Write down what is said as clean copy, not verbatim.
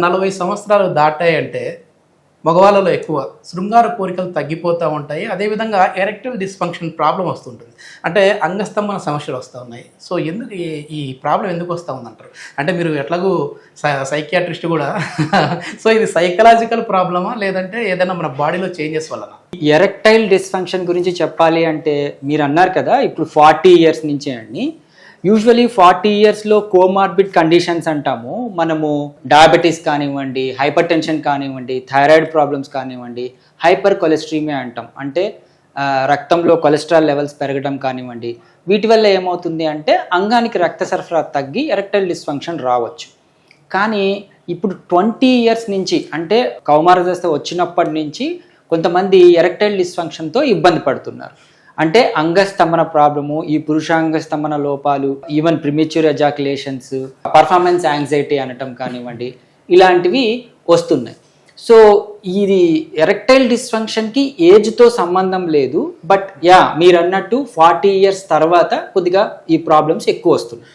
40 సంవత్సరాలు దాటాయంటే మగవాళ్ళలో ఎక్కువ శృంగార కోరికలు తగ్గిపోతూ ఉంటాయి. అదేవిధంగా ఎరెక్టైల్ డిస్ఫంక్షన్ ప్రాబ్లం వస్తుంటుంది. అంటే అంగస్తంభన సమస్యలు వస్తూ ఉన్నాయి. సో ఎందుకు ఈ ప్రాబ్లం ఎందుకు వస్తూ ఉందంటారు? అంటే మీరు ఎట్లాగూ సైకియాట్రిస్ట్ కూడా సో ఇది సైకలాజికల్ ప్రాబ్లమా లేదంటే ఏదైనా మన బాడీలో చేంజెస్ వలన? ఎరెక్టైల్ డిస్ఫంక్షన్ గురించి చెప్పాలి అంటే మీరు అన్నారు కదా ఇప్పుడు 40 ఇయర్స్ నుంచే అండి. యూజువలీ 40 ఇయర్స్లో కోమార్బిడ్ కండిషన్స్ అంటాము. మనము డయాబెటీస్ కానివ్వండి, హైపర్ టెన్షన్ కానివ్వండి, థైరాయిడ్ ప్రాబ్లమ్స్ కానివ్వండి, హైపర్ కొలెస్ట్రీమియా అంటాం. అంటే రక్తంలో కొలెస్ట్రాల్ లెవెల్స్ పెరగడం కానివ్వండి, వీటి వల్ల ఏమవుతుంది అంటే అంగానికి రక్త సరఫరా తగ్గి ఎరెక్టైల్ డిస్ఫంక్షన్ రావచ్చు. కానీ ఇప్పుడు 20 ఇయర్స్ నుంచి అంటే కౌమార దశ వచ్చినప్పటి నుంచి కొంతమంది ఎరెక్టైల్ డిస్ఫంక్షన్తో ఇబ్బంది పడుతున్నారు. అంటే అంగస్తంభన ప్రాబ్లము, ఈ పురుషాంగస్తంభన లోపాలు, even premature ejaculations, performance anxiety అనటం కానివ్వండి, ఇలాంటివి వస్తున్నాయి. సో ఇది ఎరెక్టైల్ డిస్ఫంక్షన్కి ఏజ్తో సంబంధం లేదు. బట్ మీరు అన్నట్టు 40 ఇయర్స్ తర్వాత కొద్దిగా ఈ ప్రాబ్లమ్స్ ఎక్కువ వస్తున్నాయి.